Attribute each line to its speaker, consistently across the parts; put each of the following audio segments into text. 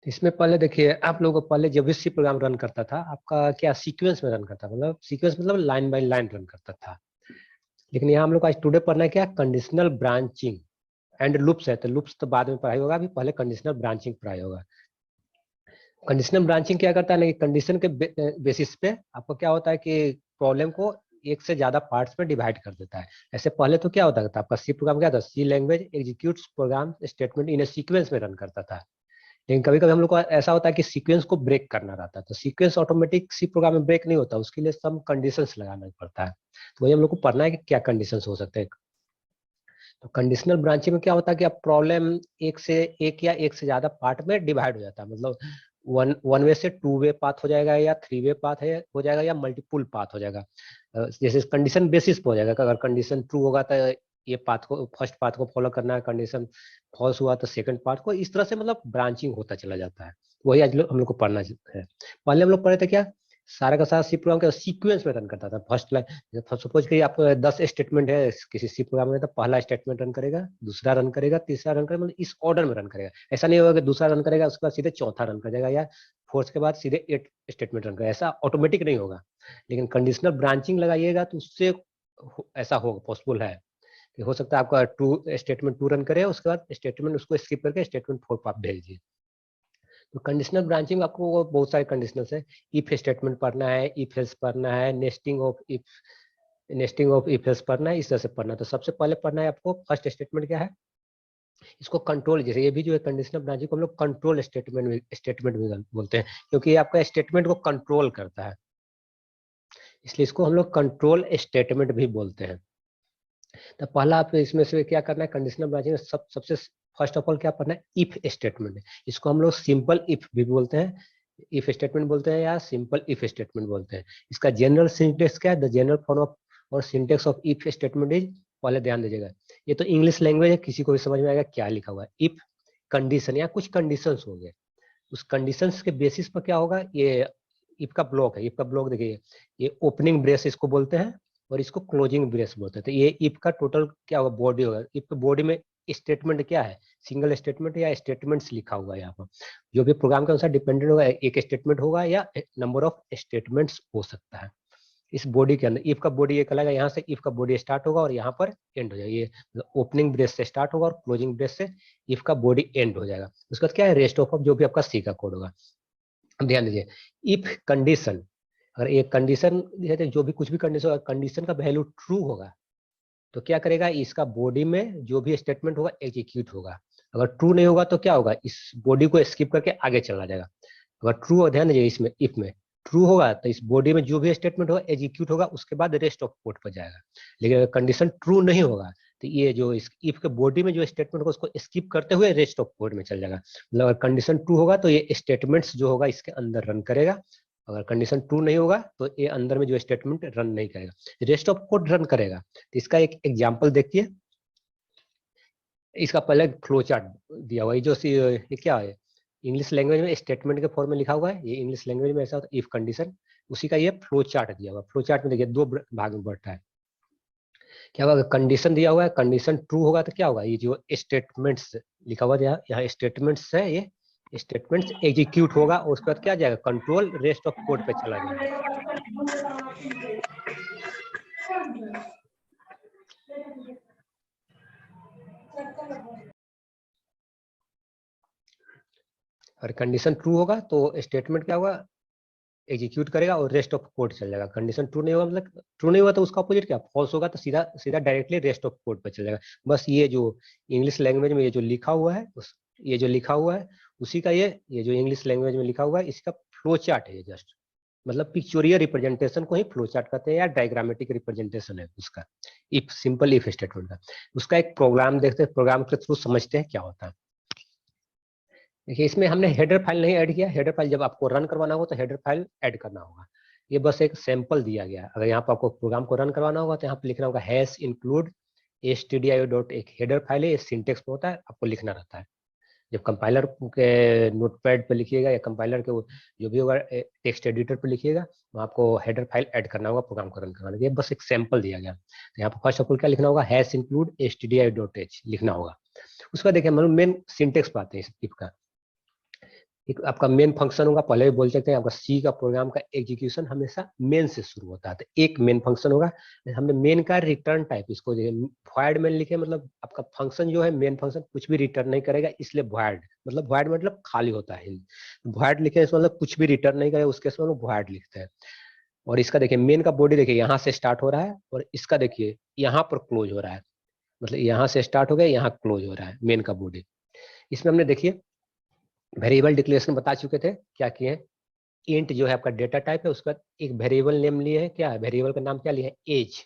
Speaker 1: तो इसमें पहले देखिए, आप लोगों को पहले जब भी सी प्रोग्राम रन करता था, आपका क्या सीक्वेंस में रन करता, मतलब सीक्वेंस मतलब लाइन बाय लाइन रन करता था। लेकिन यहाँ हम लोग आज टुडे पढ़ना है क्या, कंडीशनल ब्रांचिंग एंड लूप्स है। तो लूप्स तो बाद में पढ़ाई होगा, अभी पहले कंडीशनल ब्रांचिंग पढ़ाई होगा। कंडीशनल ब्रांचिंग क्या करता है ना कि कंडीशन के बेसिस पे आपको क्या होता है कि प्रॉब्लम को एक से ज्यादा पार्ट्स में डिवाइड कर देता है। ऐसे पहले तो क्या होता था, आपका सी प्रोग्राम क्या था, C language executes program statement in a sequence में रन करता था। लेकिन कभी कभी हम लोग को ऐसा होता है कि सीक्वेंस को ब्रेक करना रहता है, तो सीक्वेंस ऑटोमेटिक सी प्रोग्राम में ब्रेक नहीं होता, उसके लिए सम कंडीशंस लगाना पड़ता है। तो वही हम लोग को पढ़ना है कि क्या कंडीशंस हो सकते हैं। तो कंडीशनल ब्रांचिंग में क्या होता है कि अब प्रॉब्लम एक या एक से ज्यादा पार्ट में डिवाइड हो जाता है, मतलब वन वे से टू वे पाथ हो जाएगा, या थ्री वे पाथ है हो जाएगा, या मल्टीपुल पाथ हो जाएगा। जैसे कंडीशन बेसिस पे हो जाएगा कि अगर कंडीशन ट्रू होगा तो ये पाथ को, फर्स्ट पाथ को फॉलो करना है, कंडीशन फॉल्स हुआ तो सेकंड पाथ को, इस तरह से मतलब ब्रांचिंग होता चला जाता है। वही आज हम लोग को पढ़ना है। पहले हम लोग पढ़े थे क्या, सारा का सारा सी प्रोग्राम का सीक्वेंस में रन करता था। फर्स्ट लाइन सपोज करिए आप 10 स्टेटमेंट है किसी सी प्रोग्राम में, तो पहला स्टेटमेंट रन करेगा, दूसरा रन करेगा, तीसरा रन करेगा, मतलब इस ऑर्डर में रन करेगा। ऐसा नहीं होगा कि दूसरा रन करेगा उसके बाद सीधे चौथा रन करेगा, या फोर्थ के बाद सीधे 8 स्टेटमेंट रन करेगा, ऐसा ऑटोमेटिक नहीं होगा। लेकिन कंडीशनल ब्रांचिंग लगाइएगा तो उससे ऐसा होगा, पॉसिबल है कि हो सकता है आपका स्टेटमेंट टू रन करे, उसके बाद स्टेटमेंट उसको स्किप करके स्टेटमेंट फोर पर आप भेज दीजिए। तो कंडीशनल ब्रांचिंग आपको बहुत सारे कंडीशनल्स है। इफ स्टेटमेंट पढ़ना है, इफ एल्स पढ़ना है, नेस्टिंग ऑफ इफ एल्स पढ़ना है, इस तरह से पढ़ना है। तो सबसे पहले पढ़ना है आपको फर्स्ट स्टेटमेंट क्या है, इसको कंट्रोल, जैसे ये भी जो है कंडीशनल ब्रांचिंग को हम लोग कंट्रोल स्टेटमेंट भी बोलते हैं, क्योंकि ये आपका स्टेटमेंट को कंट्रोल करता है, इसलिए इसको हम लोग कंट्रोल स्टेटमेंट भी बोलते हैं। तो पहला आप इसमें से क्या करना है, कंडीशनल ब्रांचिंग में सबसे फर्स्ट ऑफ ऑल क्या पढ़ना है, इफ स्टेटमेंट। इसको हम लोग सिंपल इफ भी बोलते हैं, इफ स्टेटमेंट बोलते हैं, या सिंपल इफ स्टेटमेंट बोलते हैं। इसका जनरल सिंटेक्स क्या है, द जनरल फॉर्म ऑफ और syntax of if statement is, पहले ध्यान दीजिएगा, ये तो इंग्लिश लैंग्वेज है, किसी को भी समझ में आएगा क्या लिखा हुआ है। इफ कंडीशन या कुछ कंडीशंस हो गए, उस कंडीशंस के बेसिस पर क्या होगा, ये इफ का ब्लॉक है। इफ का ब्लॉक देखिए, ये ओपनिंग ब्रेस इसको बोलते हैं, और इसको क्लोजिंग ब्रेस बोलते हैं। तो ये इफ का टोटल क्या होगा, बॉडी होगा। इफ के बॉडी में स्टेटमेंट क्या है, सिंगल स्टेटमेंट या स्टेटमेंट्स लिखा हुआ है यहाँ पर, जो भी प्रोग्राम के अनुसार डिपेंडेंट होगा, एक स्टेटमेंट होगा या नंबर ऑफ स्टेटमेंट्स हो सकता है इस बॉडी के अंदर। इफ का बॉडी ये कहलाएगा, यहाँ से इफ का बॉडी स्टार्ट होगा और यहाँ पर एंड हो जाएगा। ये ओपनिंग ब्रेस से स्टार्ट होगा और क्लोजिंग ब्रेस से इफ का बॉडी एंड हो जाएगा। उसके बाद क्या है, रेस्ट ऑफ जो भी आपका सी का कोड होगा। ध्यान दीजिए, इफ कंडीशन, अगर एक कंडीशन जो भी कुछ भी कंडीशन होगा, कंडीशन का वैल्यू ट्रू होगा तो क्या करेगा, इसका बॉडी में जो भी स्टेटमेंट होगा एग्जीक्यूट होगा। अगर ट्रू नहीं होगा तो क्या होगा, इस बॉडी को स्किप करके आगे चला जाएगा। अगर ट्रू, ध्यान दीजिए इसमें इफ में ट्रू होगा तो इस बॉडी में जो भी स्टेटमेंट होगा एग्जीक्यूट होगा, उसके बाद रेस्ट ऑफ कोड पर जाएगा। लेकिन अगर कंडीशन ट्रू नहीं होगा तो ये जो इस इफ के बॉडी में जो स्टेटमेंट होगा उसको स्किप करते हुए रेस्ट ऑफ कोड में चल जाएगा। मतलब अगर कंडीशन ट्रू होगा तो ये स्टेटमेंट्स जो होगा इसके अंदर रन करेगा, अगर कंडीशन ट्रू नहीं होगा तो ये अंदर में जो स्टेटमेंट रन नहीं करेगा, रेस्ट ऑफ कोड रन करेगा। तो इसका एक एग्जांपल देखिए, इसका पहले फ्लो चार्ट दिया हुआ है, ये क्या है, इंग्लिश लैंग्वेज में स्टेटमेंट के फॉर्म में लिखा हुआ है, ये इंग्लिश लैंग्वेज में ऐसा होता है इफ कंडीशन, उसी का ये फ्लो चार्ट दिया हुआ है। फ्लो चार्ट में देखिए दो भाग में बढ़ता है। क्या होगा, कंडीशन दिया हुआ है, कंडीशन ट्रू होगा तो क्या होगा, ये जो स्टेटमेंट्स लिखा हुआ है यहाँ स्टेटमेंट्स है, ये स्टेटमेंट्स एग्जीक्यूट होगा और उसके बाद क्या जाएगा, कंट्रोल रेस्ट ऑफ कोड पे चला जाएगा। और कंडीशन ट्रू होगा तो स्टेटमेंट क्या होगा, एग्जीक्यूट करेगा और रेस्ट ऑफ कोड चल जाएगा। कंडीशन ट्रू नहीं होगा, मतलब ट्रू नहीं हुआ तो उसका अपोजिट क्या, फॉल्स होगा तो सीधा सीधा डायरेक्टली रेस्ट ऑफ कोड पर चल जाएगा। बस ये जो इंग्लिश लैंग्वेज में ये जो लिखा हुआ है ये जो लिखा हुआ है उसी का ये जो इंग्लिश लैंग्वेज में लिखा हुआ है इसका फ्लो चार्ट है। जस्ट मतलब पिक्चोरियल रिप्रेजेंटेशन को ही फ्लो चार्ट कहते हैं, या डायग्रामेटिक रिप्रेजेंटेशन है उसका, इफ सिंपल इफ स्टेटमेंट का। उसका एक प्रोग्राम देखते हैं, प्रोग्राम के थ्रू समझते हैं क्या होता है। देखिए इसमें हमने हेडर फाइल नहीं ऐड किया, हेडर फाइल जब आपको रन करवाना होगा तो हेडर फाइल ऐड करना होगा। ये बस एक सैंपल दिया गया है। अगर यहाँ पर आपको प्रोग्राम को रन करवाना होगा तो यहाँ पे लिखना होगा हैश इंक्लूड stdio डॉट, एक हेडर फाइल है, ये सिंटेक्स पे होता है, आपको लिखना रहता है। जब कंपाइलर के नोटपैड पे लिखिएगा या कंपाइलर के जो भी होगा टेक्स्ट एडिटर पे लिखिएगा, वहाँ आपको हेडर फाइल ऐड करना होगा प्रोग्राम को रन करवाने के लिए। बस एक सैंपल दिया गया। तो यहाँ पर फर्स्ट ऑफ ऑल क्या लिखना होगा, hash include stdio dot h लिखना होगा। उसके बाद देखिए मेन सिंटेक्स पाते हैं इफ का। एक आपका मेन फंक्शन होगा, पहले भी बोल सकते हैं आपका सी का प्रोग्राम का एग्जीक्यूशन हमेशा मेन से शुरू होता है। तो एक मेन फंक्शन होगा, हमने मेन का रिटर्न टाइप इसको वॉइड मेन लिखे, मतलब आपका फंक्शन जो है मेन फंक्शन कुछ भी रिटर्न नहीं करेगा, इसलिए वॉइड मतलब खाली होता है। वॉइड लिखे इसका मतलब कुछ भी रिटर्न नहीं करेगा, उसके समय वॉइड लिखते हैं। और इसका देखिए मेन का बॉडी देखिए यहाँ से स्टार्ट हो रहा है और इसका देखिए यहाँ पर क्लोज हो रहा है, मतलब यहाँ से स्टार्ट हो गया यहाँ क्लोज हो रहा है मेन का बॉडी। इसमें हमने देखिए वेरिएबल डिक्लेरेशन बता चुके थे, क्या किए, इंट जो है आपका डेटा टाइप है, उसका एक वेरिएबल नेम लिए है, क्या है वेरिएबल का नाम क्या लिया है, एज,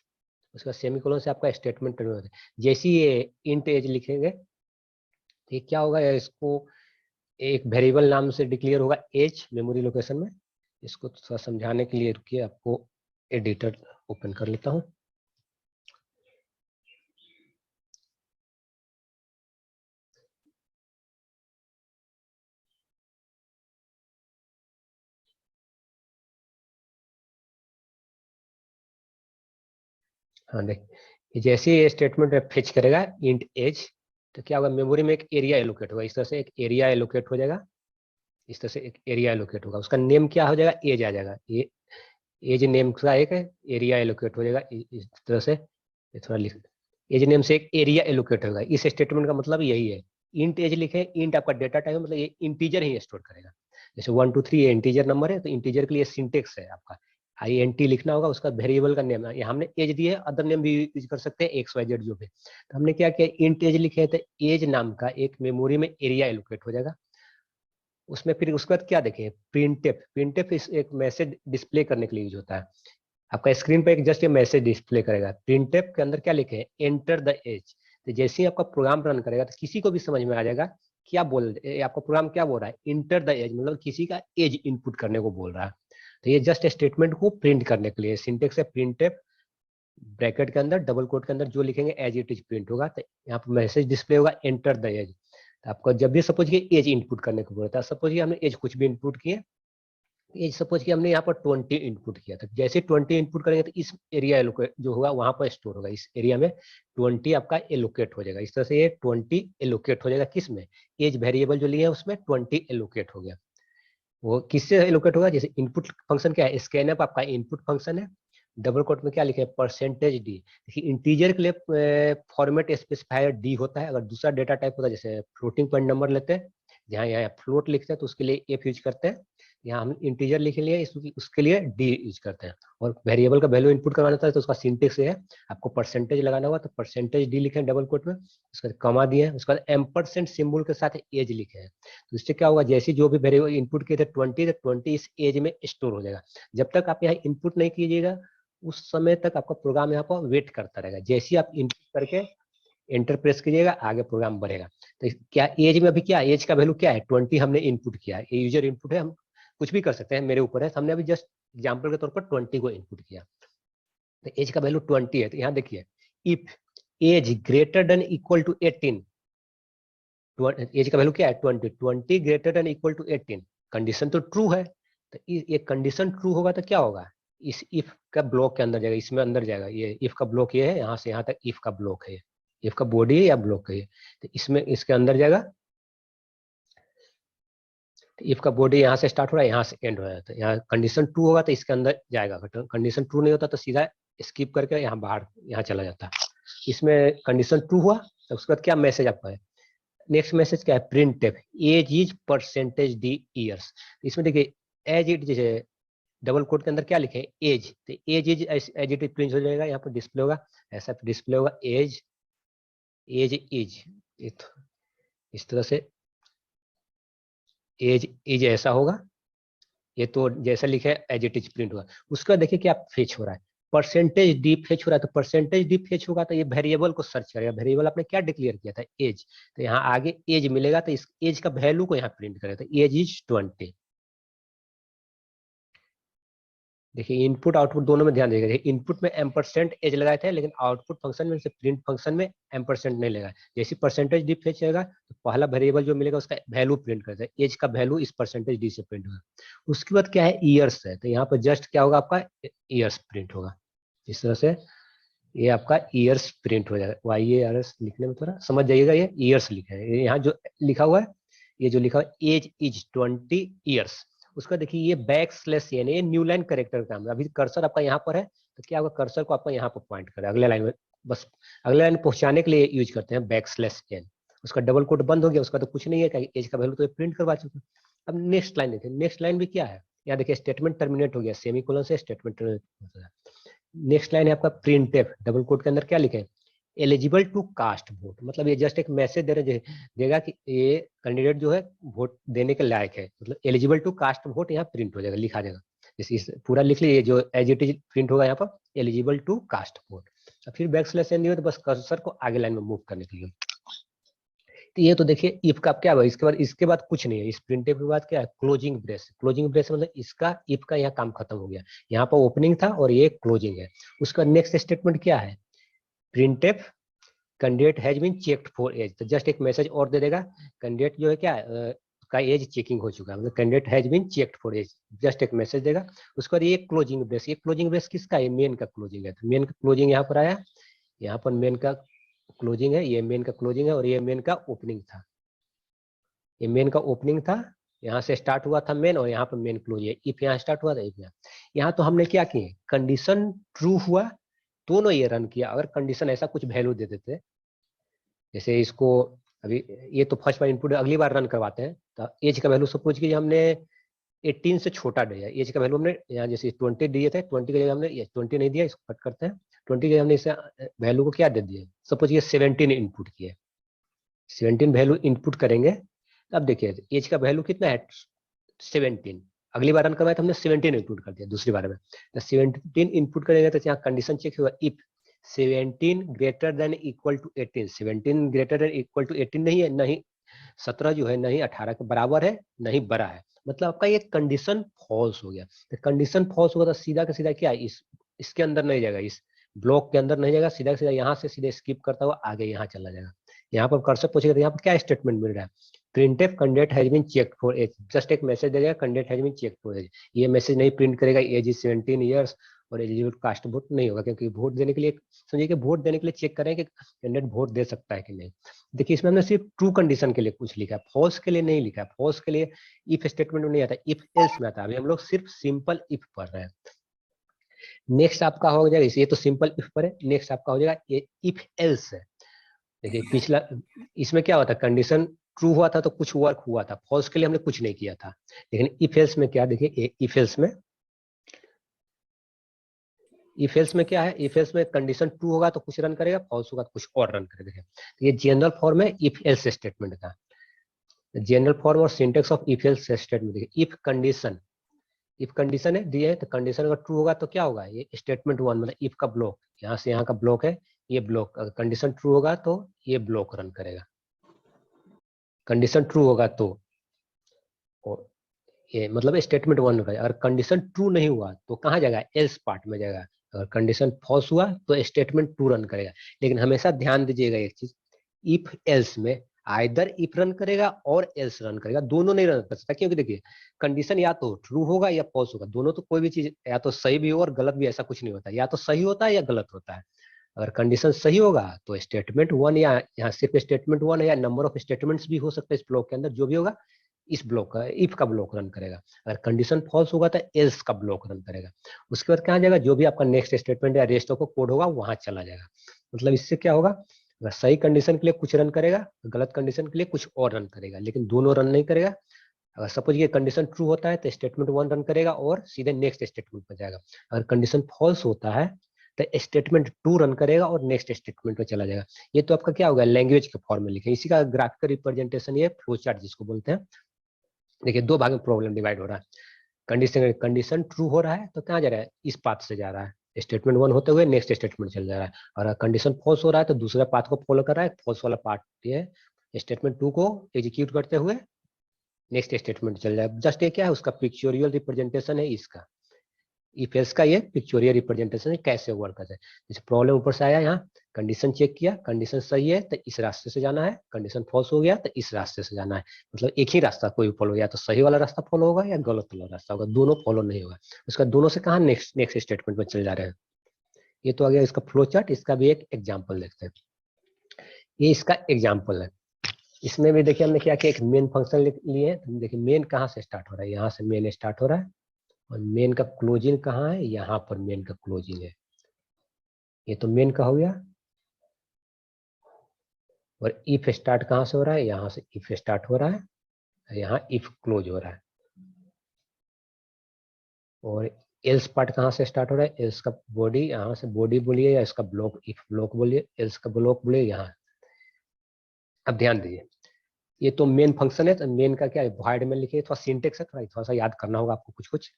Speaker 1: उसका सेमीकोलन से आपका स्टेटमेंट होता है। जैसे ही ये इंट एज लिखेंगे तो ये क्या होगा, इसको एक वेरिएबल नाम से डिक्लेयर होगा एज मेमोरी लोकेशन में। इसको थोड़ा समझाने के लिए रुकिए, आपको एडिटर ओपन कर लेता हूँ। हाँ देख, जैसे ये स्टेटमेंट फेच करेगा इंट एज, तो क्या होगा, मेमोरी में एक एरिया एलोकेट होगा, इस तरह से एक एरिया एलोकेट हो जाएगा, इस तरह से एक एरिया एलोकेट होगा, उसका नेम क्या हो जाएगा, एज आ जाएगा, ये एज नेम का एक एरिया एलोकेट हो जाएगा इस तरह से। ये थोड़ा लिख, एज नेम से एक एरिया एलोकेट होगा, इस स्टेटमेंट का मतलब यही है। इंट एज लिखे, इंट आपका डेटा टाइप मतलब ये इंटीजर ही स्टोर करेगा, जैसे 1 2 3 ये इंटीजर नंबर है, तो इंटीजर के लिए सिंटेक्स है आपका INT लिखना होगा, उसका वेरिएबल का नेम है, हमने एज दिए, अदर नेम भी यूज कर सकते हैं XYZ जो भी। तो हमने क्या किया, इंट एज लिखे, तो एज नाम का एक मेमोरी में एरिया एलोकेट हो जाएगा। उसमें फिर उसके बाद क्या देखें, प्रिंटफ, प्रिंटफ एक मैसेज डिस्प्ले करने के लिए यूज होता है, आपका स्क्रीन पर एक जस्ट ये मैसेज डिस्प्ले करेगा। प्रिंटफ के अंदर क्या लिखे, एंटर द एज, तो जैसे ही आपका प्रोग्राम रन करेगा तो किसी को भी समझ में आ जाएगा क्या बोल, आपका प्रोग्राम क्या बोल रहा है, इंटर द एज, मतलब किसी का एज इनपुट करने को बोल रहा है। तो ये जस्ट स्टेटमेंट को प्रिंट करने के लिए सिंटेक्स है, प्रिंटफ ब्रैकेट के अंदर डबल कोट के अंदर जो लिखेंगे एज इट इज प्रिंट होगा, तो यहाँ पर मैसेज डिस्प्ले होगा एंटर द एज। तो आपको जब भी सपोज कि एज इनपुट करने को बोलता है, सपोज कि हमने एज कुछ भी इनपुट किए, एज सपोज कि हमने यहाँ पर 20 इनपुट किया था, जैसे 20 इनपुट करेंगे तो इस एरिया एलोकेट जो होगा वहां पर स्टोर होगा, इस एरिया में 20 आपका एलोकेट हो जाएगा, इस तरह से ये 20 एलोकेट हो जाएगा, किस में, एज वेरिएबल जो लिए है उसमें 20 एलोकेट हो गया। वो किससे एलोकेट होगा, जैसे इनपुट फंक्शन क्या है, स्कैनअप आपका इनपुट फंक्शन है, डबल कोट में क्या लिखे हैं, परसेंटेज डी। देखिए इंटीजर के लिए फॉर्मेट स्पेसिफायर डी होता है, अगर दूसरा डेटा टाइप होता है जैसे फ्लोटिंग पॉइंट नंबर लेते हैं, जहाँ यहाँ फ्लोट लिखते हैं तो उसके लिए एफ यूज करते हैं, यहाँ हम इंटीजर लिख लिए उसके लिए डी यूज करते हैं। और वेरिएबल का वैल्यू इनपुट करवाना था तो उसका सिंटेक्स है, आपको परसेंटेज लगाना होगा तो परसेंटेज डी लिखे डबल कोट में, उसका कमा दिए, उसके बाद एम्परसेंट सिंबल के साथ एज लिखे हैं। तो इससे क्या होगा, जैसे जो भी वेरिएबल इनपुट किए थे 20, तो 20 इस एज में स्टोर हो जाएगा। जब तक आप यहाँ इनपुट नहीं कीजिएगा उस समय तक आपका प्रोग्राम यहाँ पर वेट करता रहेगा, जैसे ही आप इनपुट करके एंटर प्रेस कीजिएगा आगे प्रोग्राम बढ़ेगा। तो क्या एज में अभी क्या, एज का वैल्यू क्या है, 20 हमने इनपुट किया है, ये यूजर इनपुट है, हम कुछ भी कर सकते हैं, मेरे ऊपर है, हमने अभी जस्ट एग्जाम्पल के तौर पर 20 को इनपुट किया, तो एज का वैल्यू 20 है। तो यहाँ देखिए if age greater than equal to 18, age का वैल्यू क्या है 20, 20 greater than equal to 18, condition तो ट्रू है, तो ये कंडीशन ट्रू होगा तो क्या होगा, इस इफ का ब्लॉक के अंदर जाएगा, इसमें अंदर जाएगा, ये इफ का ब्लॉक ये है, यहाँ से यहाँ तक इफ का ब्लॉक है, इफ का बॉडी है या ब्लॉक है, तो इसमें इसके अंदर जाएगा, तो इफ का बॉडी यहाँ से स्टार्ट हो रहा है यहाँ से एंड हो रहा है, तो यहाँ कंडीशन ट्रू होगा तो इसके अंदर जाएगा, कंडीशन ट्रू नहीं होता तो सीधा स्किप करके यहाँ बाहर यहाँ चला जाता है। इसमें कंडीशन ट्रू हुआ तो उसके बाद क्या मैसेज आपका है, नेक्स्ट मैसेज क्या है, print age is percentage D years. इसमें देखिए एज इट जैसे डबल कोट के अंदर क्या लिखे एज, तो age is as it is print हो जाएगा, यहाँ पर डिस्प्ले होगा, ऐसा डिस्प्ले होगा एज, एज इज, इस तरह से एज इज ऐसा होगा, ये तो जैसा लिखा है एज इट इज प्रिंट होगा। उसका देखिए क्या फेच हो रहा है, परसेंटेज डी फेच हो रहा है, तो परसेंटेज डी फेच होगा तो ये वेरिएबल को सर्च करेगा, वेरिएबल आपने क्या डिक्लेयर किया था एज, तो यहाँ आगे एज मिलेगा तो इस एज का वैल्यू को यहाँ प्रिंट करेगा, तो एज इज 20। देखिए इनपुट आउटपुट दोनों में ध्यान देगा, इनपुट में एम्परसेंट एज लगाए थे, लेकिन आउटपुट फंक्शन में प्रिंट फंक्शन में एम्परसेंट नहीं लगा, जैसे परसेंटेज डी फेच रहेगा तो पहला वेरिएबल जो मिलेगा उसका वैल्यू प्रिंट करता है, एज का वैल्यू इस परसेंटेज डी से प्रिंट होगा। उसके बाद क्या है, ईयर्स है, तो यहाँ पर जस्ट क्या होगा आपका ईयर्स प्रिंट होगा, इस तरह से ये आपका ईयर्स प्रिंट हो जाएगा, YARS लिखने में थोड़ा समझ जाइएगा, ये ईयर्स लिखा है, यहाँ जो लिखा हुआ है ये जो लिखा है एज इज 20 ईयर्स, उसका देखिए ये बैकस्लैश एन, ये न्यू लाइन करेक्टर का काम है। अभी कर्सर आपका यहाँ पर है तो क्या होगा, कर्सर को आपका यहाँ पर पॉइंट करें अगले लाइन में, बस अगले लाइन पहुंचाने के लिए यूज करते हैं बैकस्लैश एन। उसका डबल कोट बंद हो गया, उसका तो कुछ नहीं है, एज का वैल्यू तो प्रिंट करवा चुके। अब नेक्स्ट लाइन देखिए, नेक्स्ट लाइन भी क्या है, यहाँ देखिए स्टेटमेंट टर्मिनेट हो गया, सेमीकोलन से स्टेटमेंट टर्मिनेट हो गया। नेक्स्ट लाइन है आपका प्रिंटफ, डबल कोट के अंदर क्या लिखे, एलिजिबल टू कास्ट वोट, मतलब ये जस्ट एक मैसेज दे रहे देगा कि ये कैंडिडेट जो है वोट देने के लायक है, मतलब एलिजिबल टू कास्ट वोट यहाँ प्रिंट हो जाएगा, लिखा जाएगा। जैसे पूरा लिख लीजिए, जो एज इट इज प्रिंट होगा यहाँ पर एलिजिबल टू कास्ट वोट। फिर बैकस्लैश एन दिया तो बस कर्सर को आगे लाइन में मूव करने के लिए। तो ये तो देखिए इफ का क्या हुआ, इसके बाद कुछ नहीं है, इस प्रिंटफ के बाद क्या है, क्लोजिंग ब्रेस। क्लोजिंग ब्रेस मतलब इसका इफ का यहाँ काम खत्म हो गया, यहाँ पर ओपनिंग था और ये क्लोजिंग है। उसका नेक्स्ट स्टेटमेंट क्या है, printf candidate has been checked for age, तो जस्ट एक मैसेज और दे देगा, कैंडिडेट जो है क्या का एज चेकिंग हो चुका है, मतलब candidate has been checked for age, just एक मैसेज देगा। उसके बाद ये क्लोजिंग ब्रेस, ये क्लोजिंग ब्रेस किसका है, मेन का क्लोजिंग है, तो मेन का क्लोजिंग यहाँ पर आया, यहाँ पर मेन का क्लोजिंग है, ये मेन का क्लोजिंग है और ये मेन का ओपनिंग था, ये मेन का ओपनिंग था, यहाँ से स्टार्ट हुआ था मेन और यहाँ पर मेन क्लोज है, इफ यहाँ स्टार्ट हुआ था इफ यहाँ तो हमने क्या किए, कंडीशन ट्रू हुआ दोनों ये रन किया। अगर कंडीशन ऐसा कुछ वैल्यू दे देते, जैसे इसको अभी ये तो फर्स्ट बार इनपुट, अगली बार रन करवाते हैं तो एज का वैल्यू सपोज कीजिए हमने 18 से छोटा दिया, एज का वैल्यू हमने यहाँ जैसे 20 दिए थे, 20 की जगह हमने 20 नहीं दिया, इसको कट करते हैं, 20 की जगह हमने इसे वैल्यू को क्या दे दिए, सपोज ये 17 इनपुट किए, 17 वैल्यू इनपुट करेंगे। अब देखिए एज का वैल्यू कितना है 17, अगली बार रन करवाया तो हमने 17 इनपुट कर दिया दूसरी बार में, तो 17 इनपुट करेंगे तो यहाँ कंडीशन चेक हुआ, if 17 greater than equal to 18, 17 greater than equal to 18 नहीं है, नहीं 17 जो है नहीं 18 के बराबर है, नहीं बड़ा है, मतलब आपका ये कंडीशन फॉल्स हो गया। तो कंडीशन फॉल्स होगा तो सीधा का सीधा क्या है, इसके अंदर नहीं जाएगा, इस ब्लॉक के अंदर नहीं जाएगा, सीधा का सीधा यहाँ से सीधे स्किप करता हुआ आगे यहाँ चला जाएगा। यहाँ पर कर्सर पूछेगा तो यहाँ पर क्या स्टेटमेंट मिल रहा है, printf candidate has been checked for age, just एक मैसेज देगा candidate has been checked for age, ये मैसेज नहीं प्रिंट करेगा एज इज 17 ईयर्स और एलिजिबल कास्ट वोट नहीं होगा, क्योंकि वोट देने के लिए समझिए कि वोट देने के लिए चेक करें कि कैंडिडेट वोट दे सकता है कि नहीं। देखिए इसमें हमने सिर्फ ट्रू कंडीशन के लिए कुछ लिखा है, फॉल्स के लिए नहीं लिखा है, फॉल्स के लिए इफ स्टेटमेंट में नहीं आता, इफ एल्स में आता है। अभी हम लोग सिर्फ सिंपल इफ पढ़ रहे हैं। नेक्स्ट आपका हो जाएगा, ये तो सिंपल इफ पर है, नेक्स्ट आपका हो जाएगा ये इफ एल्स है। देखिए पिछला इसमें क्या होता है, कंडीशन ट्रू हुआ था तो कुछ वर्क हुआ था, फॉल्स के लिए हमने कुछ नहीं किया था, लेकिन इफ एल्स में क्या, देखिए इफ एल्स में, इफ एल्स में क्या है, इफ एल्स में कंडीशन ट्रू होगा तो कुछ रन करेगा, फॉल्स होगा तो कुछ और रन करेगा। तो ये जनरल फॉर्म है इफ एल्स स्टेटमेंट का, जनरल फॉर्म और syntax of if else statement. देखिए इफ कंडीशन है दिए है तो कंडीशन अगर ट्रू होगा तो क्या होगा, ये स्टेटमेंट 1 मतलब इफ का ब्लॉक, यहाँ से यहाँ का ब्लॉक है, ये ब्लॉक अगर कंडीशन ट्रू होगा तो ये ब्लॉक रन करेगा, कंडीशन ट्रू होगा तो, और ये मतलब स्टेटमेंट 1 होगा। अगर कंडीशन ट्रू नहीं हुआ तो कहाँ जाएगा, एल्स पार्ट में जाएगा, अगर कंडीशन फॉल्स हुआ तो स्टेटमेंट 2 रन करेगा। लेकिन हमेशा ध्यान दीजिएगा एक चीज, इफ एल्स में आइदर इफ रन करेगा और एल्स रन करेगा, दोनों नहीं रन कर सकता, क्योंकि देखिए कंडीशन या तो ट्रू होगा या फॉल्स होगा, दोनों तो कोई भी चीज या तो सही भी हो और गलत भी, ऐसा कुछ नहीं होता, या तो सही होता है या गलत होता है। अगर कंडीशन सही होगा तो स्टेटमेंट 1, या यहाँ सिर्फ स्टेटमेंट 1 है या नंबर ऑफ स्टेटमेंट्स भी हो सकता है इस ब्लॉक के अंदर, जो भी होगा इस ब्लॉक का इफ का ब्लॉक रन करेगा। अगर कंडीशन फॉल्स होगा तो एल्स का ब्लॉक रन करेगा। उसके बाद कहाँ जाएगा, जो भी आपका नेक्स्ट स्टेटमेंट या रेस्ट ऑफ कोड होगा वहां चला जाएगा। मतलब इससे क्या होगा, अगर सही कंडीशन के लिए कुछ रन करेगा, गलत कंडीशन के लिए कुछ और रन करेगा, लेकिन दोनों रन नहीं करेगा। अगर सपोज ये कंडीशन ट्रू होता है तो स्टेटमेंट 1 रन करेगा और सीधे नेक्स्ट स्टेटमेंट पर जाएगा। अगर कंडीशन फॉल्स होता है तो स्टेटमेंट 2 रन करेगा और नेक्स्ट स्टेटमेंट पे चला जाएगा। ये तो आपका क्या होगा, लैंग्वेज के फॉर्म में लिखे, इसी का ग्राफिकल रिप्रेजेंटेशन ये फ्लो चार्ट जिसको बोलते हैं। देखिए 2 भाग में प्रॉब्लम डिवाइड हो रहा है, कंडीशन ट्रू हो रहा है तो कहाँ जा रहा है, इस पाथ से जा रहा है, स्टेटमेंट 1 होते हुए नेक्स्ट स्टेटमेंट चल जा रहा है। और कंडीशन फॉल्स हो रहा है तो दूसरा पाथ को फॉलो कर रहा है, फॉल्स वाला पार्ट ये स्टेटमेंट 2 को एग्जीक्यूट करते हुए नेक्स्ट स्टेटमेंट चल जाए। जस्ट ये क्या है, उसका पिक्चोरियल रिप्रेजेंटेशन है इसका, इफ एल्स का ये पिक्चोरियल रिप्रेजेंटेशन है, कैसे वर्क करता है। जैसे प्रॉब्लम ऊपर से आया, यहाँ कंडीशन चेक किया, कंडीशन सही है तो इस रास्ते से जाना है, कंडीशन फॉल्स हो गया तो इस रास्ते से जाना है। मतलब एक ही रास्ता कोई फॉलो, या तो सही वाला रास्ता फॉलो होगा या गलत वाला रास्ता होगा, दोनों फॉलो नहीं होगा। उसका दोनों से कहाँ नेक्स्ट स्टेटमेंट में चल जा रहे हैं। ये तो आ गया इसका फ्लो चार्ट। इसका भी एक एग्जाम्पल देखते हैं, ये इसका एग्जाम्पल है। इसमें भी देखिए हमने क्या किया, एक मेन फंक्शन लिए। देखिए मेन कहाँ से स्टार्ट हो रहा है, यहाँ से मेन स्टार्ट हो रहा है, और मेन का क्लोजिंग कहाँ है, यहाँ पर मेन का क्लोजिंग है। ये तो मेन का हो गया। और इफ स्टार्ट कहाँ से हो रहा है, यहाँ से इफ स्टार्ट हो रहा है, यहाँ इफ क्लोज हो रहा है। और एल्स पार्ट कहाँ से स्टार्ट हो रहा है, एल्स का बॉडी, यहाँ से बॉडी बोलिए या इसका ब्लॉक, इफ ब्लॉक बोलिए, एल्स का ब्लॉक बोलिए यहाँ। अब ध्यान दीजिए, ये तो मेन फंक्शन है, तो मेन का क्या है, वॉइड में लिखिए। थोड़ा सिंटेक्स है, थोड़ा सा याद करना होगा आपको कुछ कुछ।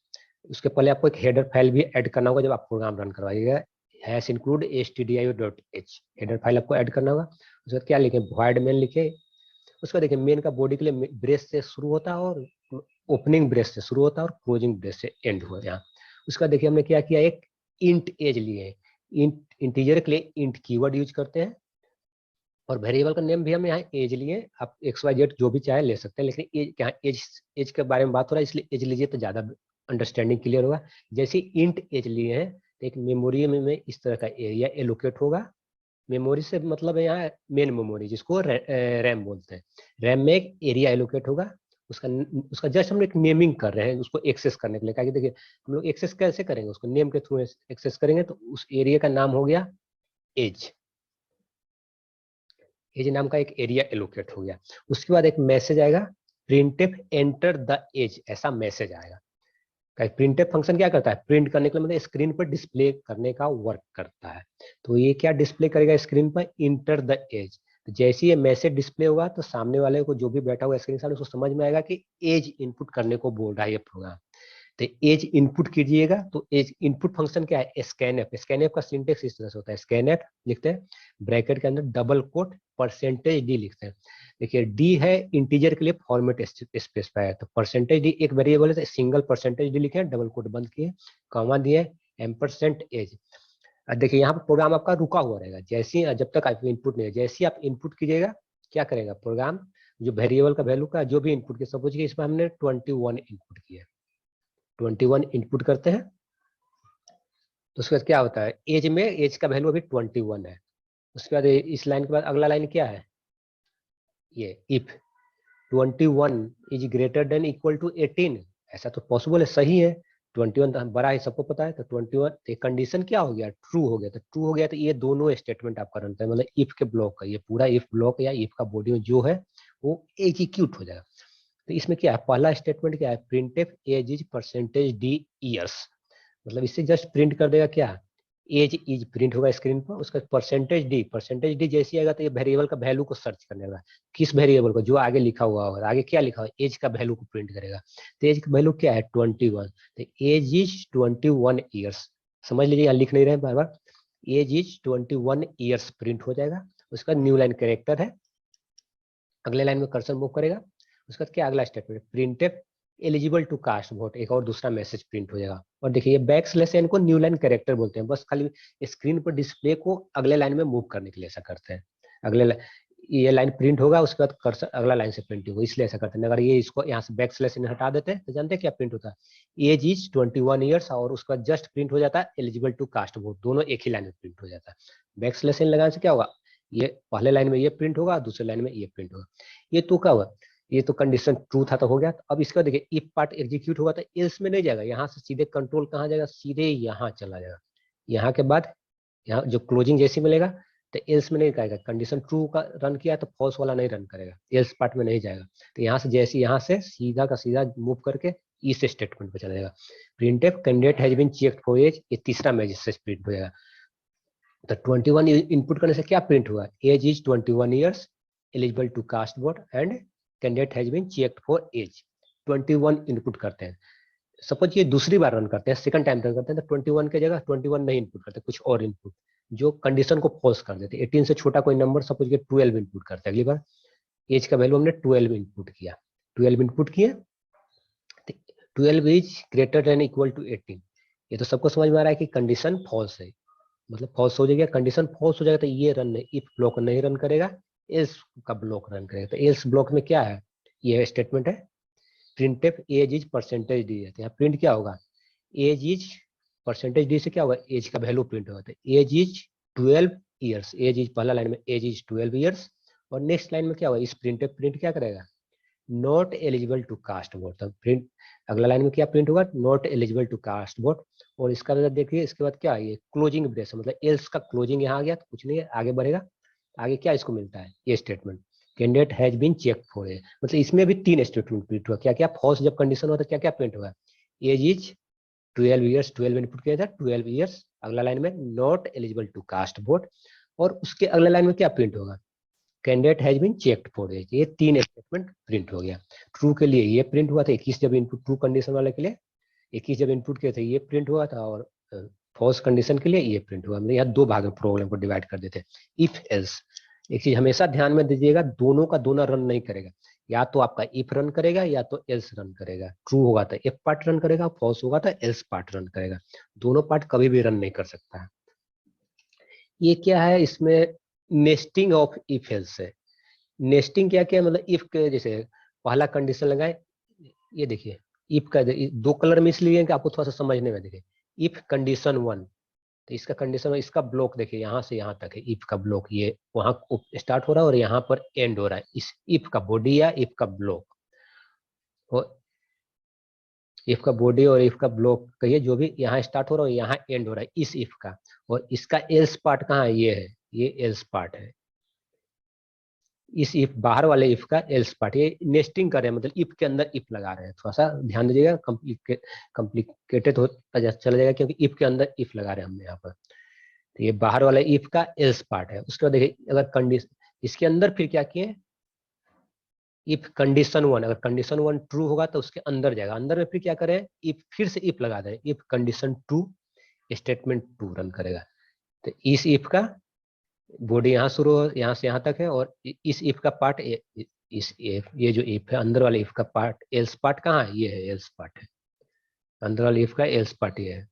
Speaker 1: उसके पहले आपको एक हेडर फाइल भी ऐड करना होगा जब आप प्रोग्राम रन करवाइएगा। Hash include stdio.h header file आपको ऐड करना होगा। उसके बाद क्या लिखे, वॉइड मेन लिखे। उसका देखिए मेन का बॉडी के लिए ब्रेस से शुरू होता है, और ओपनिंग ब्रेस से शुरू होता है, और क्लोजिंग ब्रेस से एंड हुआ यहाँ। उसका देखिए हमने क्या किया, एक इंट एज लिए है। इंट इंटीजर के लिए इंट कीवर्ड यूज करते हैं, और वेरिएबल का नेम भी हम यहाँ एज लिए। आप XYZ जो भी चाहे ले सकते हैं, लेकिन एज क्या, एज के बारे में बात हो रहा है, इसलिए एज लीजिए तो ज्यादा अंडरस्टैंडिंग क्लियर होगा। जैसे इंट एज लिए हैं, तो एक मेमोरी में इस तरह का एरिया एलोकेट होगा। मेमोरी से मतलब है यहाँ मेन मेमोरी, जिसको रैम बोलते हैं। रैम में एक एरिया एलोकेट होगा। उसका उसका जस्ट हम एक नेमिंग कर रहे हैं उसको एक्सेस करने के लिए। क्या देखिए हम लोग एक्सेस कैसे करेंगे, उसको नेम के थ्रू एक्सेस करेंगे, तो उस एरिया का नाम हो गया एज। एज नाम का एक एरिया एलोकेट हो गया। उसके बाद एक मैसेज आएगा, प्रिंटफ एंटर द एज, ऐसा मैसेज आएगा। प्रिंटफ फंक्शन क्या करता है, प्रिंट करने के लिए मतलब स्क्रीन पर डिस्प्ले करने का वर्क करता है। तो ये क्या डिस्प्ले करेगा स्क्रीन पर, इंटर द एज। तो जैसे ये मैसेज डिस्प्ले हुआ, तो सामने वाले को, जो भी बैठा हुआ स्क्रीन सामने, उसको समझ में आएगा कि एज इनपुट करने को बोल रहा है ये प्रोग्राम। तो एज इनपुट कीजिएगा। तो एज इनपुट फंक्शन क्या है, स्कैनएफ। स्कैनएफ का सिंटेक्स इस तरह से होता है, स्कैनएफ लिखते हैं ब्रैकेट के अंदर डबल कोट %d लिखते हैं। देखिए डी है इंटीजर के लिए फॉर्मेट स्पेसिफाई है, तो %d एक वेरिएबल है, तो सिंगल %d लिखे, डबल कोट बंद किए, कॉमा दिए, %एज। देखिए यहाँ पर प्रोग्राम आपका रुका हुआ रहेगा, जैसे ही जब तक आप इनपुट नहीं, जैसे ही आप इनपुट कीजिएगा, क्या करेगा प्रोग्राम, जो वेरिएबल का वैल्यू का जो भी इनपुट किया, सपोज कि इसमें हमने 21 इनपुट किया, 21 इनपुट करते हैं, तो उसके बाद क्या होता है, एज में एज का वैल्यू अभी 21 है। उसके बाद इस लाइन के बाद अगला लाइन क्या है, ये if 21 is greater than equal to 18, ऐसा तो पॉसिबल है, सही है, 21 तो बड़ा है, सबको पता है, तो 21 कंडीशन क्या हो गया, ट्रू हो गया। तो ट्रू हो गया तो ये दोनों स्टेटमेंट आपका रन है, मतलब इफ के ब्लॉक का, ये पूरा इफ ब्लॉक या इफ का बॉडी में जो है वो एग्जीक्यूट हो जाएगा। तो इसमें क्या है, पहला स्टेटमेंट क्या है, printf age is %d years, मतलब इससे जस्ट प्रिंट कर देगा क्या, एज इज प्रिंट होगा स्क्रीन पर। उसका %d जैसे आएगा, तो ये वेरिएबल का वैल्यू को सर्च करने लगा, किस वेरिएबल को, जो आगे लिखा हुआ होगा, आगे क्या लिखा हुआ, एज का वैल्यू को प्रिंट करेगा। तो एज का वैल्यू क्या है 21, तो एज इज 21 ईयर्स। समझ लीजिए यहाँ लिख नहीं रहे बार बार, एज इज 21 ईयर्स प्रिंट हो जाएगा। उसका न्यू लाइन कैरेक्टर है, अगले लाइन में कर्सर मूव करेगा। उसका क्या अगला statement, printf eligible to cast vote, एक और दूसरा मैसेज प्रिंट हो जाएगा। और देखिए ये बैकस्लैश को न्यू लाइन कैरेक्टर बोलते हैं, बस खाली स्क्रीन पर डिस्प्ले को अगले लाइन में मूव करने के लिए ऐसा करते हैं। ये लाइन प्रिंट होगा, उसके बाद कर्सर अगला लाइन से प्रिंट होगा, इसलिए ऐसा करते हैं। अगर ये इसको यहाँ से बैकस्लैश हटा देते हैं, तो जानते हैं क्या प्रिंट होता है, एज इज 21 ईयर्स, और उसका जस्ट प्रिंट हो जाता है एलिजिबल टू कास्ट वोट, दोनों एक ही लाइन में प्रिंट हो जाता है। बैकस्लैश लगाने से क्या होगा, ये पहले लाइन में ये प्रिंट होगा, दूसरे लाइन में ये प्रिंट होगा। ये तो क्या हुआ, ये तो कंडीशन ट्रू था तो हो गया। अब इसका देखिए इफ पार्ट एग्जीक्यूट होगा, तो एल्स में नहीं जाएगा, यहाँ से सीधे कंट्रोल कहाँ जाएगा, सीधे यहाँ चला जाएगा। यहाँ के बाद यहाँ जो क्लोजिंग जैसी मिलेगा, तो एल्स में नहीं कहेगा, कंडीशन ट्रू का रन किया तो फॉल्स वाला नहीं रन करेगा, एल्स पार्ट में नहीं जाएगा। तो यहाँ से जैसे यहाँ से सीधा का सीधा मूव करके इस स्टेटमेंट पे चला जाएगा, printf candidate has been checked for age, ये तीसरा मैसेज प्रिंट हो जाएगा। तो 21 इनपुट करने से क्या प्रिंट हुआ, age is 21 years, eligible to cast vote, and candidate has been checked for age. 21 input करते हैं, सपोज ये दूसरी बार रन करते हैं, सेकंड टाइम रन करते हैं, तो 21 की जगह 21 नहीं इनपुट करते, कुछ और इनपुट जो कंडीशन को फॉल्स कर देते हैं। 18 से छोटा कोई नंबर सपोज ये 12 इनपुट करते हैं, अगली बार एज का वैल्यू हमने 12 इनपुट किया, 12 इनपुट किए, 12 is greater than equal to 18। ये तो सबको समझ में आ रहा है कि कंडीशन फॉल्स है, मतलब फॉल्स हो जाएगा, कंडीशन फॉल्स हो जाएगा, तो ये रन नहीं, इफ ब्लॉक नहीं रन करेगा, एल्स का ब्लॉक रन करेगा। तो एल्स ब्लॉक में क्या है, ये स्टेटमेंट है, प्रिंटफ एज इज %d है, तो यहाँ प्रिंट क्या होगा, एज इज %d से क्या होगा, एज का वैल्यू प्रिंट होगा। तो age is 12 years, age is पहला लाइन में एज इज 12 ईयर्स, और नेक्स्ट लाइन में क्या होगा, इस प्रिंट क्या करेगा, not eligible to cast vote. तो प्रिंट अगला लाइन में क्या प्रिंट होगा, not eligible to cast vote. और इसका मतलब देखिए इसके बाद क्या है, ये क्लोजिंग ब्रेस मतलब एल्स का क्लोजिंग यहाँ आ गया, तो कुछ नहीं है, आगे बढ़ेगा। आगे क्या इसको मिलता है, ये statement, candidate has been check for age, मतलब इसमें भी 3 स्टेटमेंट प्रिंट हुआ। क्या क्या, फॉल्स जब कंडीशन होता है क्या क्या प्रिंट होगा, एज इज 12 ईयर्स, 12 इनपुट किया था 12 ईयर्स। अगला लाइन में not eligible to cast vote, और उसके अगले लाइन में क्या प्रिंट होगा, candidate has been checked for age. ये 3 स्टेटमेंट प्रिंट हो गया। ट्रू के लिए ये प्रिंट हुआ था 21 जब इनपुट, ट्रू कंडीशन वाले के लिए 21 जब इनपुट किए थे ये प्रिंट हुआ था, और फॉल्स कंडीशन के लिए ये प्रिंट हुआ। हमने यहाँ 2 भाग में प्रॉब्लम को डिवाइड कर देते हैं, इफ एल्स। एक चीज हमेशा ध्यान में दीजिएगा, दोनों का दोनों रन नहीं करेगा, या तो आपका इफ रन करेगा या तो एल्स रन करेगा। ट्रू होगा तो इफ पार्ट रन करेगा, फॉल्स होगा तो एल्स पार्ट रन करेगा, दोनों पार्ट कभी भी रन नहीं कर सकता है। ये क्या है, इसमें नेस्टिंग ऑफ इफ एल्स है। नेस्टिंग क्या क्या मतलब, इफ के जैसे पहला कंडीशन लगाए, ये देखिए इफ का 2 कलर में इसलिए कि आपको थोड़ा सा समझने में, देखिए इफ कंडीशन 1, तो इसका कंडीशन, इसका ब्लॉक देखिए यहाँ से यहाँ तक है, इफ का ब्लॉक ये वहां स्टार्ट हो रहा है और यहाँ पर एंड हो रहा है, इस इफ का बॉडी या इफ का ब्लॉक, और इफ का बॉडी और इफ का ब्लॉक कहिए, जो भी यहाँ स्टार्ट हो रहा है यहाँ एंड हो रहा है इस इफ का। और इसका एल्स पार्ट कहाँ है, ये है, ये एल्स पार्ट है, इस इफ बाहर वाले इफ का एल्स पार्ट। ये नेस्टिंग कर रहे हैं, मतलब इफ के अंदर इफ लगा रहे हैं। थोड़ा सा ध्यान दीजिएगा, कॉम्प्लिकेटेड होता चला जाएगा, क्योंकि इफ के अंदर इफ लगा रहे हैं हमने यहाँ पर। तो ये बाहर वाला इफ का एल्स पार्ट है। उसके बाद देखिए अगर कंडीशन इसके अंदर फिर क्या किए, इफ कंडीशन 1, अगर कंडीशन 1 ट्रू होगा तो उसके अंदर जाएगा, अंदर में फिर क्या करें, इफ फिर से इफ लगा दें, इफ कंडीशन 2 स्टेटमेंट 2 रन करेगा। तो इस इफ का बॉडी यहाँ शुरू हो, यहाँ से यहाँ तक है, और इस इफ का पार्ट इस इफ, ये जो इफ है अंदर वाले इफ का पार्ट, एल्स पार्ट कहाँ है, ये है एल्स पार्ट है, अंदर वाले इफ का एल्स पार्ट ये है।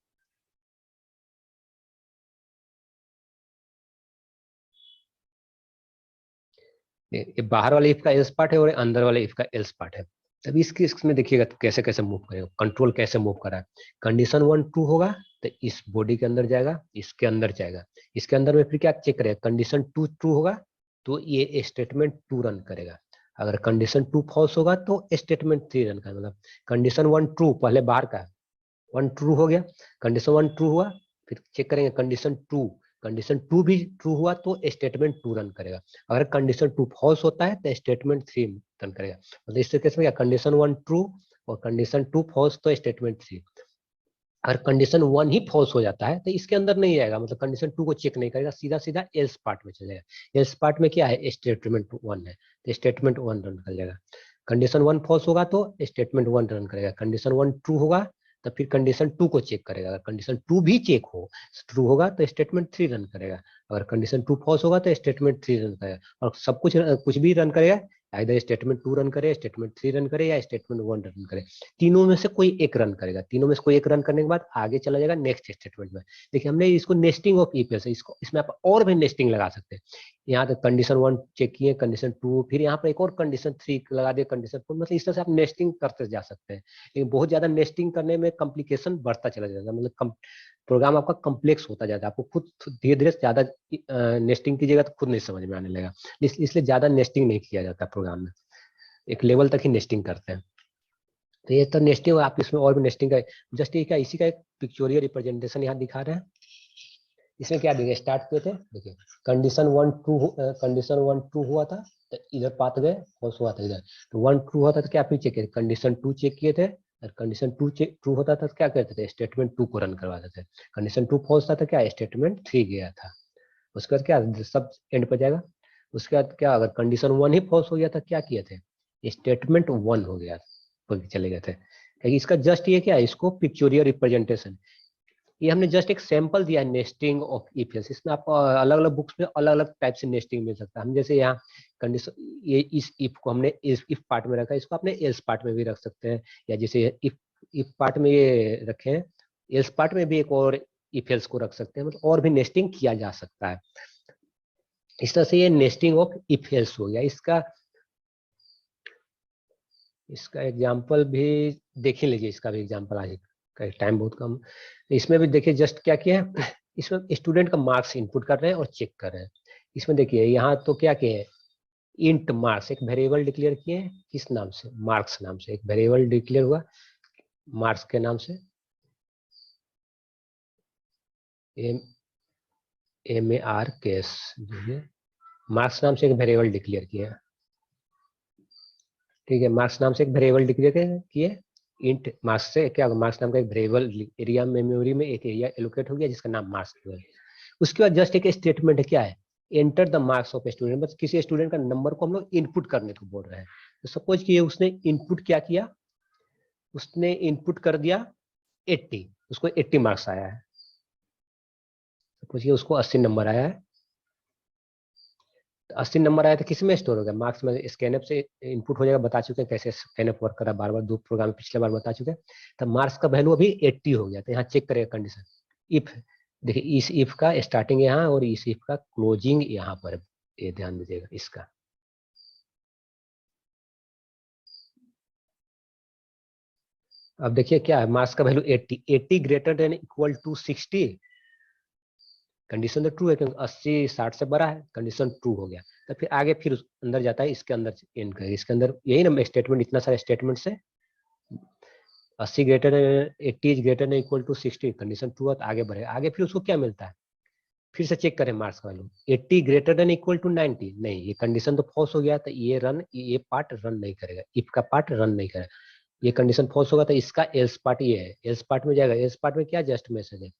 Speaker 1: ये बाहर वाले इफ का एल्स पार्ट है और अंदर वाले इफ का एल्स पार्ट है। तभी इसमें देखिएगा तो कैसे कैसे मूव करेगा, कंट्रोल कैसे मूव कर रहा है। कंडीशन 1 ट्रू होगा तो इस बॉडी के अंदर जाएगा, इसके अंदर जाएगा, इसके अंदर में फिर क्या चेक करेगा, कंडीशन 2 ट्रू होगा तो ये स्टेटमेंट 2 रन करेगा। अगर कंडीशन 2 फॉल्स होगा तो स्टेटमेंट 3 रन करेगा। मतलब कंडीशन 1 ट्रू, पहले बाहर का 1 ट्रू हो गया, कंडीशन 1 ट्रू हुआ, फिर चेक करेंगे कंडीशन 2, कंडीशन 2 भी ट्रू हुआ तो स्टेटमेंट 2 रन करेगा। अगर कंडीशन 2 फॉल्स होता है तो स्टेटमेंट 3 रन करेगा। मतलब इस केस में क्या, कंडीशन 1 ट्रू और कंडीशन 2 फॉल्स तो स्टेटमेंट 3। अगर कंडीशन 1 ही फॉल्स हो जाता है तो इसके अंदर नहीं आएगा, मतलब कंडीशन 2 को चेक नहीं करेगा, सीधा सीधा एल्स पार्ट में चले जाएगा। एल्स पार्ट में क्या है, स्टेटमेंट 1 है, तो स्टेटमेंट 1 रन कर जाएगा। कंडीशन 1 फॉल्स होगा तो स्टेटमेंट 1 रन करेगा, कंडीशन 1 ट्रू होगा तो फिर कंडीशन 2 को चेक करेगा। अगर कंडीशन 2 भी चेक हो, ट्रू होगा तो स्टेटमेंट 3 रन करेगा। अगर कंडीशन 2 फॉल्स होगा तो स्टेटमेंट 3 रन करेगा, और सब कुछ भी रन करेगा, इधर स्टेटमेंट 2 रन करे, स्टेटमेंट 3 रन करे या स्टेटमेंट 1 रन करे, तीनों में से कोई एक रन करेगा। तीनों में से कोई एक रन करने के बाद आगे चला जाएगा नेक्स्ट स्टेटमेंट में। देखिए हमने इसको नेस्टिंग ऑफ इफ है, इसको इसमें आप और भी नेस्टिंग लगा सकते हैं। यहाँ तक कंडीशन 1 चेक किए, कंडीशन 2, फिर यहाँ पर एक और कंडीशन 3 लगा दिए, कंडीशन 4, मतलब इस तरह से आप नेस्टिंग करते जा सकते हैं। लेकिन बहुत ज्यादा नेस्टिंग करने में कॉम्प्लिकेशन बढ़ता चला जाएगा, मतलब प्रोग्राम आपका कॉम्प्लेक्स होता जाता है, आपको खुद धीरे धीरे ज्यादा नेस्टिंग कीजिएगा तो खुद नहीं समझ में आने लगेगा। इसलिए ज्यादा नेस्टिंग नहीं किया जाता प्रोग्राम में, एक लेवल तक ही नेस्टिंग करते हैं। तो ये तो नेस्टिंग, आप इसमें और भी नेस्टिंग का जस्ट ये क्या, इसी का एक पिक्चोरियल रिप्रेजेंटेशन यहाँ दिखा रहे हैं। इसमें क्या देखिए स्टार्ट किए थे, देखिए कंडीशन 1 ट्रू, कंडीशन 1 ट्रू हुआ था तो इधर पात गए, फॉल्स हुआ था इधर, तो 1 ट्रू हुआ था तो क्या फिर चेक किए, कंडीशन 2 चेक किए थे, और कंडीशन 2 ट्रू होता था तो क्या करते थे, स्टेटमेंट 2 को रन करवाते थे। कंडीशन 2 फॉल्स था तो क्या स्टेटमेंट 3 गया था। उसके बाद क्या सब एंड पर जाएगा। उसके बाद क्या, अगर कंडीशन 1 ही फॉल्स हो गया था क्या किए थे, स्टेटमेंट 1 हो गया चले गए थे। इसका जस्ट ये क्या है, इसको पिक्चोरियल रिप्रेजेंटेशन, ये हमने जस्ट एक सैंपल दिया है नेस्टिंग ऑफ इफ एल्स। इसमें आपको अलग अलग बुक्स में अलग अलग टाइप से नेस्टिंग मिल सकता है। हम जैसे यहाँ कंडीशन, ये इस इफ को हमने इफ पार्ट में रखा है, इसको आपने एल्स पार्ट में भी रख सकते हैं, या जैसे इफ पार्ट में ये रखे हैं, एल्स पार्ट में भी एक और इफ एल्स को रख सकते हैं, मतलब और भी नेस्टिंग किया जा सकता है। इस तरह से ये नेस्टिंग ऑफ इफ एल्स हो गया। इसका एग्जाम्पल भी देख ही लीजिए, इसका भी एग्जाम्पल आज का टाइम बहुत कम। इसमें भी देखिए जस्ट क्या किया है, इसमें स्टूडेंट का मार्क्स इनपुट कर रहे हैं और चेक कर रहे हैं। इसमें देखिए यहाँ तो क्या किए, इंट मार्क्स, एक वेरिएबल डिक्लेयर किए हैं किस नाम से, मार्क्स नाम से, एक वेरिएबल डिक्लेयर हुआ मार्क्स के नाम से, MARKS, मार्क्स नाम से एक वेरिएबल डिक्लेयर किया, ठीक है। मार्क्स नाम से एक वेरिएबल डिक्लेयर किए, इंट मार्क्स से क्या होगा, मार्क्स नाम का एक वेरिएबल एरिया मेमोरी में एक एरिया एलोकेट हो गया जिसका नाम मार्क्स है। उसके बाद जस्ट एक स्टेटमेंट क्या है, enter the marks of a student, बस किसी स्टूडेंट का नंबर को हम लोग इनपुट करने को बोल रहे हैं। तो सपोज कि उसने इनपुट क्या किया, उसने इनपुट कर दिया 80, उसको 80 मार्क्स आया है। सपोज कि उसको 80 नंबर आया है, तो 80 नंबर आया तो किस में स्टोर हो गया, मार्क्स में स्कैनअप से इनपुट हो जाएगा, बता चुके हैं कैसे स्कैनअप वर्क करा, बार बार 2 प्रोग्राम पिछले बार बता चुके हैं। तो मार्क्स का वैल्यू अभी 80 हो गया, तो यहाँ चेक करेगा कंडीशन, इफ, देखिए इस इफ का स्टार्टिंग यहाँ और इस इफ का क्लोजिंग यहाँ पर, ये ध्यान दीजिएगा इसका। अब देखिए क्या है, मार्क्स का value 80, 80 greater than equal to 60, condition तो ट्रू है क्योंकि 80 60 से बड़ा है, कंडीशन ट्रू हो गया। तो फिर आगे फिर अंदर जाता है, इसके अंदर एंड करेगा, इसके अंदर यही ना स्टेटमेंट, इतना सारे स्टेटमेंट से 80 greater 80 is greater than equal to 60, condition true है तो आगे बढ़ेगा। आगे फिर उसको क्या मिलता है, फिर से चेक करें मार्क्स का value 80 greater than equal to 90, नहीं ये कंडीशन तो फॉल्स हो गया, तो ये पार्ट रन नहीं करेगा, इफ का पार्ट रन नहीं करेगा, ये कंडीशन फॉल्स होगा तो इसका एल्स पार्ट ये है, एल्स पार्ट में जाएगा। एल्स पार्ट में क्या, जस्ट मैसेज है,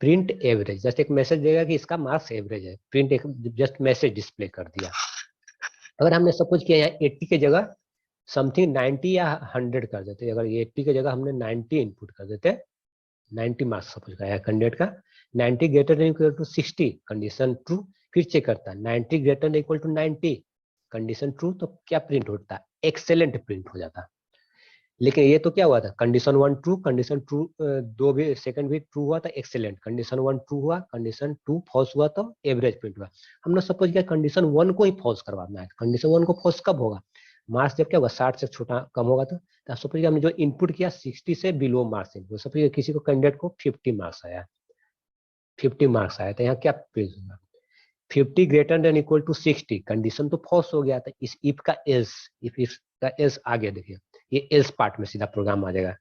Speaker 1: प्रिंट एवरेज, जस्ट एक मैसेज देगा कि इसका मार्क्स एवरेज है, प्रिंट एक जस्ट मैसेज डिस्प्ले कर दिया। अगर हमने सपोज किया यहाँ 80 के जगह समथिंग 90 या 100 कर देते, अगर ये 80 की जगह हमने 90 इनपुट कर देते, 90 मार्क्स सपोज का कैंडिडेट का, 90 greater than equal to 60, condition true, फिर चेक करता है 90 greater than equal to 90, condition true, तो क्या प्रिंट होता है, एक्सेलेंट प्रिंट हो जाता। लेकिन ये तो क्या हुआ था, कंडीशन 1 ट्रू, कंडीशन ट्रू 2 भी सेकंड भी ट्रू हुआ था, एक्सेलेंट, कंडीशन 1 ट्रू हुआ, कंडीशन 2 फॉल्स हुआ तो एवरेज प्रिंट हुआ। हमने सपोज किया कंडीशन 1 को ही फॉल्स करवाना है, कंडीशन 1 को फॉल्स कब होगा, मार्क्स जब क्या होगा 60 से छोटा कम होगा, तो सपोज हमने जो इनपुट किया 60 से बिलो मार्क्स इनपुट, सपोज किसी को कैंडिडेट को 50 मार्क्स आया, 50 मार्क्स आया, तो यहाँ क्या प्रिंट होगा, 50 greater than equal to 60, condition तो फॉल्स हो गया था, इस इफ का एल्स, इफ का एल्स आ गया, देखिए ये एल्स पार्ट में सीधा प्रोग्राम आ जाएगा।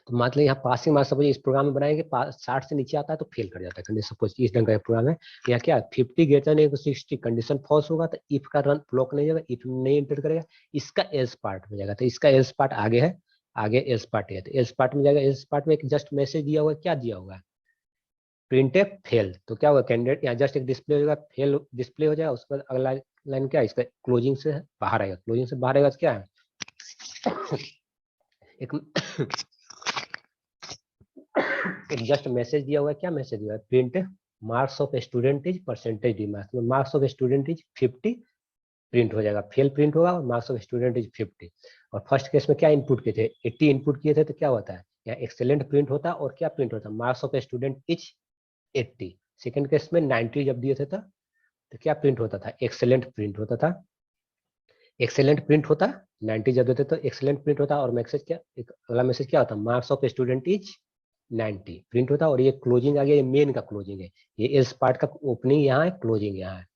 Speaker 1: तो मतलब यहाँ पासिंग मार्क्स सपोज इस प्रोग्राम में बनाएंगे 60 से नीचे आता है तो फेल कर जाता है, कंडीशन सपोज इस ढंग का प्रोग्राम है। यहाँ क्या 50 ग्रेटर देन 60, कंडीशन फॉल्स होगा तो इफ का रन ब्लॉक नहीं होगा, इफ नहीं एंटर करेगा, इसका एल्स पार्ट में जाएगा, तो इसका एल्स पार्ट आगे है, आगे एल्स पार्ट है, तो एल्स पार्ट में जाएगा, एल्स पार्ट में एक जस्ट मैसेज दिया हुआ, क्या दिया हुआ है, प्रिंट ए फेल, तो क्या होगा कैंडिडेट यहाँ जस्ट एक डिस्प्ले हो जाएगा, फेल डिस्प्ले हो जाएगा, उसके बाद अगला लाइन क्या है, इसका क्लोजिंग से बाहर आएगा, क्लोजिंग से बाहर आएगा तो क्या है एक जस्ट मैसेज दिया हुआ है, क्या मैसेज दिया है, print marks of student is percentage d marks में, marks of student is 50 print हो जाएगा, फेल प्रिंट होगा और मार्क्स ऑफ स्टूडेंट इज 50। और फर्स्ट केस में क्या इनपुट किए थे, 80 इनपुट किए थे, तो क्या होता है यहाँ एक्सेलेंट प्रिंट होता है, और क्या प्रिंट होता है, marks of student is 80। Second case में 90 जब दिए थे तो क्या प्रिंट होता था, एक्सेलेंट प्रिंट होता था, एक्सेलेंट प्रिंट होता, 90 जब देते तो एक्सेलेंट प्रिंट होता, और मैसेज क्या, एक अगला मैसेज क्या होता, marks of student is 90 print होता, और ये क्लोजिंग आ गया, ये मेन का क्लोजिंग है, ये एल्स पार्ट का ओपनिंग यहाँ है, क्लोजिंग यहाँ है,